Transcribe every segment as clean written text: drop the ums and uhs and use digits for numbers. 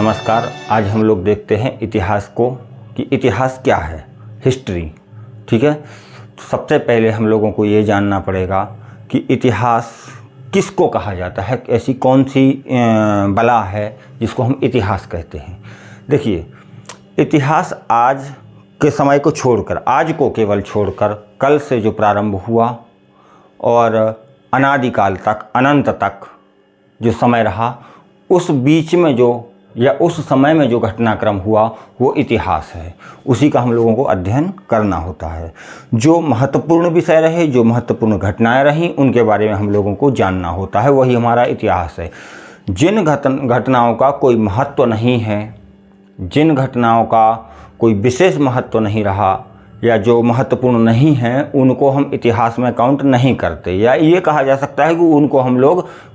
नमस्कार। आज हम लोग देखते हैं इतिहास को कि इतिहास क्या है, हिस्ट्री। ठीक है, तो सबसे पहले हम लोगों को ये जानना पड़ेगा कि इतिहास किसको कहा जाता है, ऐसी कौन सी बला है जिसको हम इतिहास कहते हैं। देखिए, इतिहास आज के समय को छोड़कर, आज को केवल छोड़कर, कल से जो प्रारंभ हुआ और अनादिकाल तक, अनंत तक जो समय रहा, उस बीच में जो या उस समय में जो घटनाक्रम हुआ वो इतिहास है। उसी का हम लोगों को अध्ययन करना होता है। जो महत्वपूर्ण विषय रहे, जो महत्वपूर्ण घटनाएं रहीं, उनके बारे में हम लोगों को जानना होता है, वही हमारा इतिहास है। जिन घटनाओं का कोई महत्व नहीं है, जिन घटनाओं का कोई विशेष महत्व नहीं रहा या जो महत्वपूर्ण नहीं है, उनको हम इतिहास में काउंट नहीं करते, या ये कहा जा सकता है कि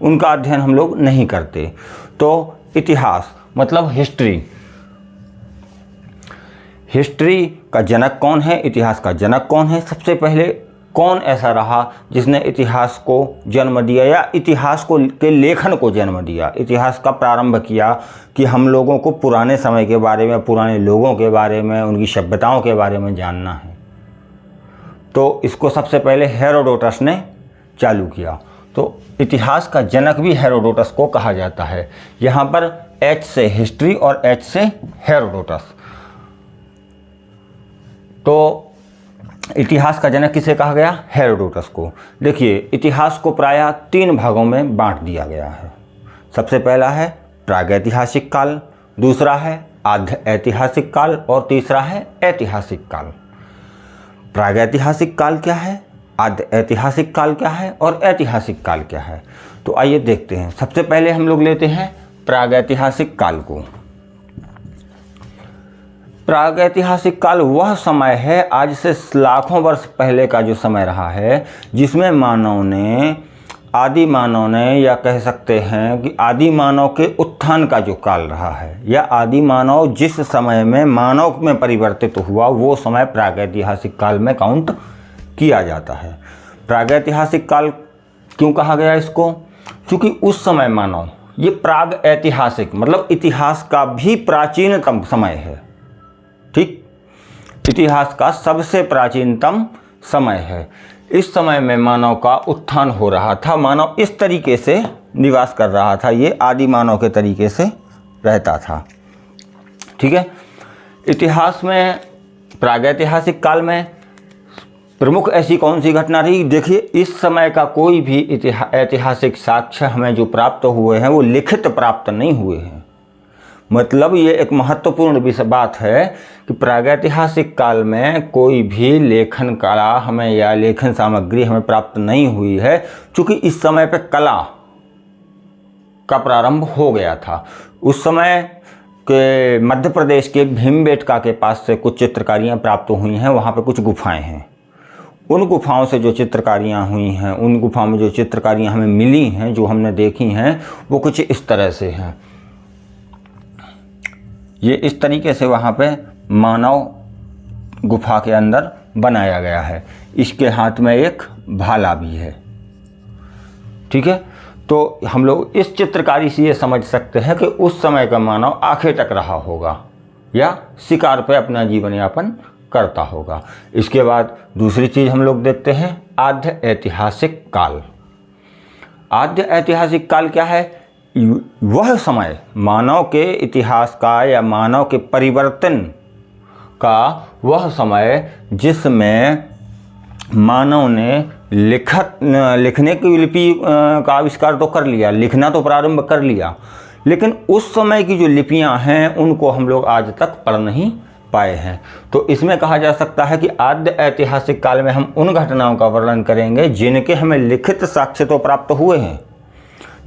उनका अध्ययन हम लोग नहीं करते। तो इतिहास मतलब हिस्ट्री। हिस्ट्री का जनक कौन है, इतिहास का जनक कौन है? सबसे पहले कौन ऐसा रहा जिसने इतिहास को जन्म दिया या इतिहास के लेखन को जन्म दिया, इतिहास का प्रारंभ किया कि हम लोगों को पुराने समय के बारे में, पुराने लोगों के बारे में, उनकी सभ्यताओं के बारे में जानना है। तो इसको सबसे पहले हेरोडोटस ने चालू किया। तो इतिहास का जनक भी हेरोडोटस को कहा जाता है। यहाँ पर एच से हिस्ट्री और एच से हेरोडोटस। तो इतिहास का जनक किसे कहा गया? हेरोडोटस को। देखिए, इतिहास को प्रायः 3 भागों में बांट दिया गया है। सबसे पहला है प्रागैतिहासिक काल, दूसरा है आद्य ऐतिहासिक काल और तीसरा है ऐतिहासिक काल। प्रागैतिहासिक काल क्या है, आद्य ऐतिहासिक काल क्या है और ऐतिहासिक काल क्या है? तो आइए देखते हैं। सबसे पहले हम लोग लेते हैं प्रागैतिहासिक काल को। प्रागैतिहासिक काल वह समय है, आज से लाखों वर्ष पहले का जो समय रहा है, जिसमें आदि मानव ने या कह सकते हैं कि आदि मानव के उत्थान का जो काल रहा है, या आदि मानव जिस समय में मानव में परिवर्तित हुआ, वो समय प्रागैतिहासिक काल में काउंट किया जाता है। प्रागैतिहासिक काल क्यों कहा गया इसको? क्योंकि उस समय मानव, ये प्राग ऐतिहासिक मतलब इतिहास का भी प्राचीनतम समय है। ठीक, इतिहास का सबसे प्राचीनतम समय है। इस समय में मानव का उत्थान हो रहा था, मानव इस तरीके से निवास कर रहा था, ये आदि मानव के तरीके से रहता था। ठीक है, इतिहास में प्रागैतिहासिक काल में प्रमुख ऐसी कौन सी घटना रही? देखिए, इस समय का कोई भी ऐतिहासिक साक्ष्य हमें जो प्राप्त हुए हैं वो लिखित प्राप्त नहीं हुए हैं। मतलब ये एक महत्वपूर्ण बात है कि प्रागैतिहासिक काल में कोई भी लेखन कला हमें या लेखन सामग्री हमें प्राप्त नहीं हुई है, क्योंकि इस समय पे कला का प्रारंभ हो गया था। उस समय के मध्य प्रदेश के भीमबेटका के पास से कुछ चित्रकारियाँ प्राप्त हुई हैं। वहाँ पे कुछ गुफाएं हैं। उन गुफाओं से जो चित्रकारियाँ हुई हैं, उन गुफाओं में जो चित्रकारियाँ हमें मिली हैं, जो हमने देखी हैं, वो कुछ इस तरह से हैं। ये इस तरीके से वहाँ पे मानव गुफा के अंदर बनाया गया है। इसके हाथ में एक भाला भी है। ठीक है, तो हम लोग इस चित्रकारी से ये समझ सकते हैं कि उस समय का मानव आखिर तक रहा होगा या शिकार पे अपना जीवन यापन करता होगा। इसके बाद दूसरी चीज़ हम लोग देखते हैं आद्य ऐतिहासिक काल। आद्य ऐतिहासिक काल क्या है? वह समय मानव के इतिहास का या मानव के परिवर्तन का वह समय जिसमें मानव ने लिखने की लिपि का आविष्कार तो कर लिया, लिखना तो प्रारंभ कर लिया, लेकिन उस समय की जो लिपियां हैं उनको हम लोग आज तक पढ़ नहीं पाए हैं। तो इसमें कहा जा सकता है कि आद्य ऐतिहासिक काल में हम उन घटनाओं का वर्णन करेंगे जिनके हमें लिखित साक्ष्य तो प्राप्त हुए हैं।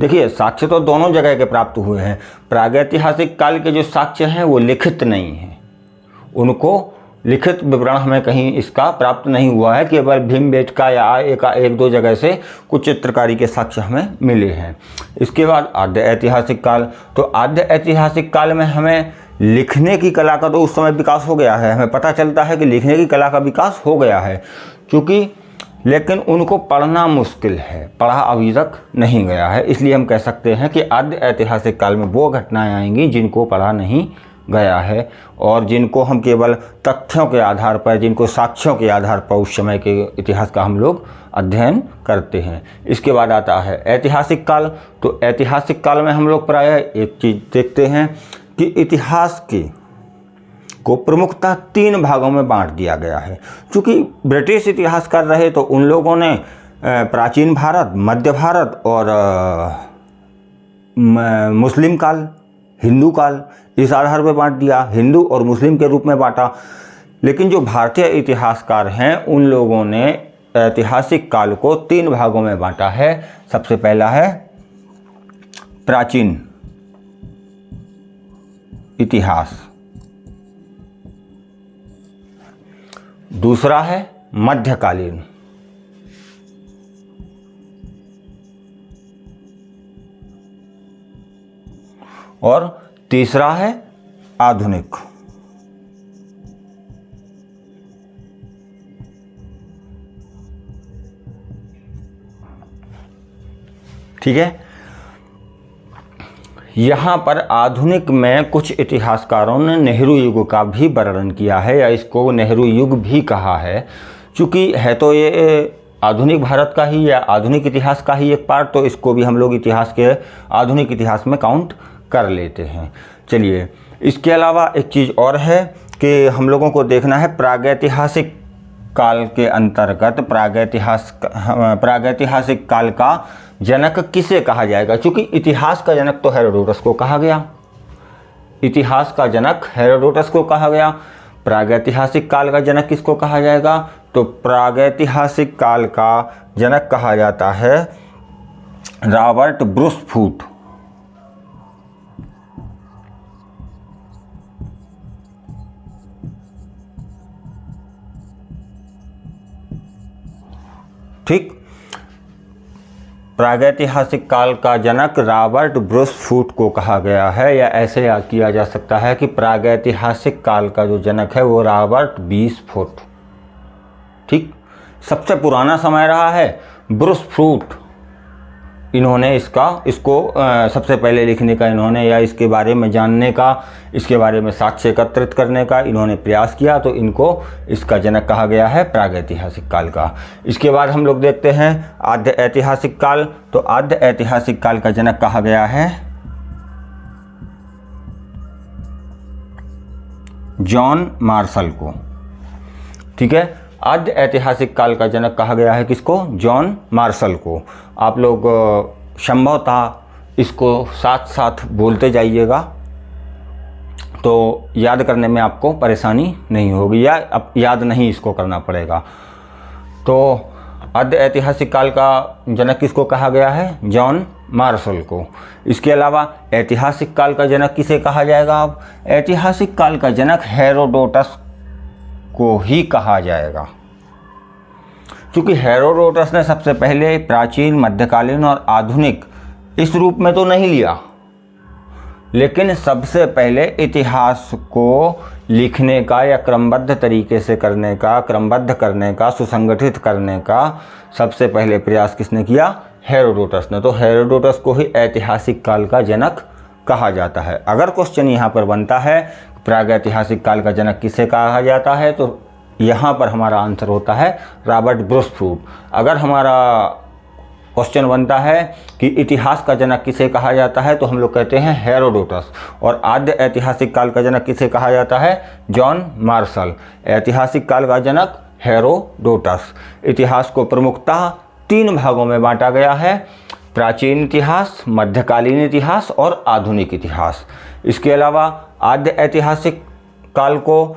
देखिए, साक्ष्य तो दोनों जगह के प्राप्त हुए हैं। प्रागैतिहासिक काल के जो साक्ष्य हैं वो लिखित नहीं हैं, उनको लिखित विवरण हमें कहीं इसका प्राप्त नहीं हुआ है। केवल भीमबेटका या एक दो जगह से कुछ चित्रकारी के साक्ष्य हमें मिले हैं। इसके बाद आद्य ऐतिहासिक काल। तो आद्य ऐतिहासिक काल में हमें लिखने की कला का तो उस समय विकास हो गया है। हमें पता चलता है कि लिखने की कला का विकास हो गया है, क्योंकि लेकिन उनको पढ़ना मुश्किल है, पढ़ा अभी तक नहीं गया है। इसलिए हम कह सकते हैं कि आद्य ऐतिहासिक काल में वो घटनाएं आएंगी जिनको पढ़ा नहीं गया है और जिनको हम केवल तथ्यों के आधार पर, जिनको साक्ष्यों के आधार पर उस समय के इतिहास का हम लोग अध्ययन करते हैं। इसके बाद आता है ऐतिहासिक काल। तो ऐतिहासिक काल में हम लोग प्रायः एक चीज़ देखते हैं कि इतिहास को प्रमुखतः 3 भागों में बांट दिया गया है। चूँकि ब्रिटिश इतिहासकार रहे तो उन लोगों ने प्राचीन भारत, मध्य भारत और मुस्लिम काल, हिंदू काल, इस आधार पर बांट दिया, हिंदू और मुस्लिम के रूप में बांटा। लेकिन जो भारतीय इतिहासकार हैं उन लोगों ने ऐतिहासिक काल को 3 भागों में बांटा है। सबसे पहला है प्राचीन इतिहास, दूसरा है मध्यकालीन, और तीसरा है आधुनिक। ठीक है, यहाँ पर आधुनिक में कुछ इतिहासकारों ने नेहरू युग का भी वर्णन किया है या इसको नेहरू युग भी कहा है। चूँकि है तो ये आधुनिक भारत का ही या आधुनिक इतिहास का ही एक पार्ट, तो इसको भी हम लोग इतिहास के आधुनिक इतिहास में काउंट कर लेते हैं। चलिए, इसके अलावा एक चीज़ और है कि हम लोगों को देखना है प्रागैतिहासिक काल के अंतर्गत प्रागैतिहासिक काल का जनक किसे कहा जाएगा। क्योंकि इतिहास का जनक तो हेरोडोटस को कहा गया, इतिहास का जनक हेरोडोटस को कहा गया। प्रागैतिहासिक काल का जनक किसको कहा जाएगा, तो प्रागैतिहासिक काल का जनक कहा जाता है रॉबर्ट ब्रूस फूट। ठीक, प्रागैतिहासिक काल का जनक रॉबर्ट ब्रूस फूट को कहा गया है, या ऐसे याद किया जा सकता है कि प्रागैतिहासिक काल का जो जनक है वो रॉबर्ट 20 फुट। ठीक, सबसे पुराना समय रहा है ब्रूस फूट। इन्होंने इसको सबसे पहले लिखने का इन्होंने, या इसके बारे में जानने का, इसके बारे में साक्ष्य एकत्रित करने का इन्होंने प्रयास किया, तो इनको इसका जनक कहा गया है प्रागैतिहासिक काल का। इसके बाद हम लोग देखते हैं आद्य ऐतिहासिक काल। तो आद्य ऐतिहासिक काल का जनक कहा गया है जॉन मार्शल को। ठीक है, आद्य ऐतिहासिक काल का जनक कहा गया है किसको, जॉन मार्शल को। आप लोग संभवतः इसको साथ साथ बोलते जाइएगा तो याद करने में आपको परेशानी नहीं होगी, या अब याद नहीं इसको करना पड़ेगा। तो आद्य ऐतिहासिक काल का जनक किसको कहा गया है, जॉन मार्शल को। इसके अलावा ऐतिहासिक काल का जनक किसे कहा जाएगा, अब ऐतिहासिक काल का जनक हेरोडोटस को ही कहा जाएगा। क्योंकि हेरोडोटस ने सबसे पहले प्राचीन, मध्यकालीन और आधुनिक इस रूप में तो नहीं लिया, लेकिन सबसे पहले इतिहास को लिखने का या क्रमबद्ध तरीके से करने का, क्रमबद्ध करने का, सुसंगठित करने का सबसे पहले प्रयास किसने किया, हेरोडोटस ने। तो हेरोडोटस को ही ऐतिहासिक काल का जनक कहा जाता है। अगर क्वेश्चन यहाँ पर बनता है प्रागैतिहासिक काल का जनक किसे कहा जाता है, तो यहाँ पर हमारा आंसर होता है रॉबर्ट ब्रूस फूट। अगर हमारा क्वेश्चन बनता है कि इतिहास का जनक किसे कहा जाता है, तो हम लोग कहते हैं हेरोडोटस। और आद्य ऐतिहासिक काल का जनक किसे कहा जाता है, जॉन मार्शल। ऐतिहासिक काल का जनक हेरोडोटस। इतिहास को प्रमुखतः 3 भागों में बांटा गया है, प्राचीन इतिहास, मध्यकालीन इतिहास और आधुनिक इतिहास। इसके अलावा आद्य ऐतिहासिक काल को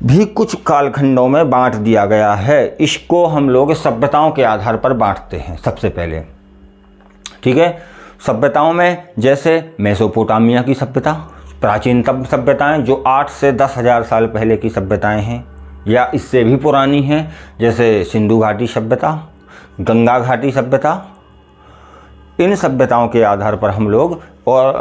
भी कुछ कालखंडों में बांट दिया गया है। इसको हम लोग सभ्यताओं के आधार पर बांटते हैं सबसे पहले। ठीक है, सभ्यताओं में जैसे मेसोपोटामिया की सभ्यता, प्राचीनतम सभ्यताएं जो 8 से 10,000 साल पहले की सभ्यताएं हैं या इससे भी पुरानी हैं, जैसे सिंधु घाटी सभ्यता, गंगा घाटी सभ्यता। इन सभ्यताओं के आधार पर हम लोग और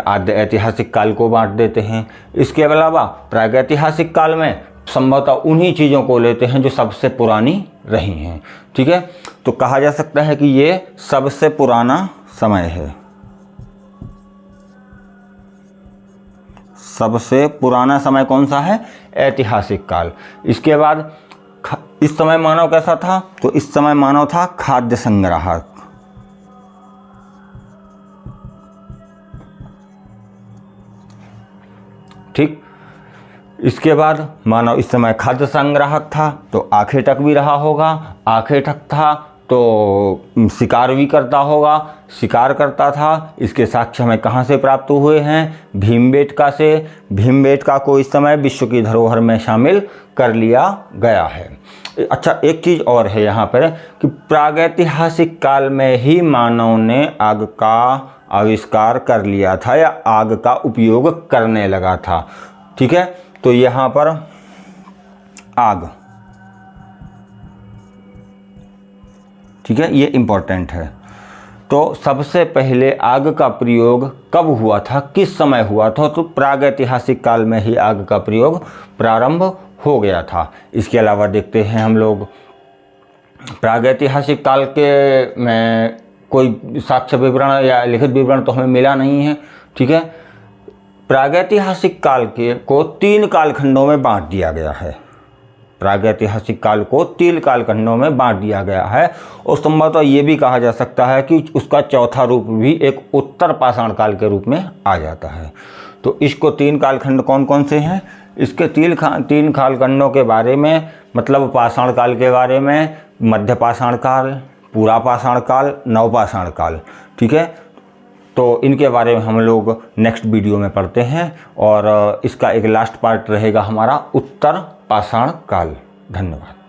आद्य ऐतिहासिक काल को बांट देते हैं। इसके अलावा प्रागैतिहासिक काल में संभवतः उन्हीं चीज़ों को लेते हैं जो सबसे पुरानी रही हैं। ठीक है, तो कहा जा सकता है कि ये सबसे पुराना समय है। सबसे पुराना समय कौन सा है? ऐतिहासिक काल। इसके बाद इस समय मानव कैसा था? तो इस समय मानव था खाद्य संग्राहक। ठीक, इसके बाद मानव इस समय खाद्य संग्राहक था, तो आखिर तक भी रहा होगा। आखिर तक था तो शिकार भी करता होगा, शिकार करता था। इसके साक्ष्य हमें कहाँ से प्राप्त हुए हैं? भीमबेटका से। भीमबेटका को इस समय विश्व की धरोहर में शामिल कर लिया गया है। अच्छा, एक चीज़ और है यहाँ पर कि प्रागैतिहासिक काल में ही मानव ने आग का आविष्कार कर लिया था या आग का उपयोग करने लगा था। ठीक है, तो यहाँ पर आग, ठीक है, ये इम्पोर्टेंट है। तो सबसे पहले आग का प्रयोग कब हुआ था, किस समय हुआ था? तो प्रागैतिहासिक काल में ही आग का प्रयोग प्रारंभ हो गया था। इसके अलावा देखते हैं हम लोग प्रागैतिहासिक काल के में कोई साक्ष्य विवरण या लिखित विवरण तो हमें मिला नहीं है। ठीक है, प्रागैतिहासिक काल को 3 कालखंडों में बांट दिया गया है। प्रागैतिहासिक काल को 3 कालखंडों में बांट दिया गया है और संभवतः ये भी कहा जा सकता है कि उसका चौथा रूप भी एक उत्तर पाषाण काल के रूप में आ जाता है। तो इसको 3 कालखंड कौन कौन से हैं? इसके 3 कालखंडों के बारे में, मतलब पाषाण काल के बारे में, मध्य पाषाण काल, पूरा पाषाण काल, नवपाषाण काल। ठीक है, तो इनके बारे में हम लोग नेक्स्ट वीडियो में पढ़ते हैं और इसका एक लास्ट पार्ट रहेगा हमारा उत्तर पाषाण काल। धन्यवाद।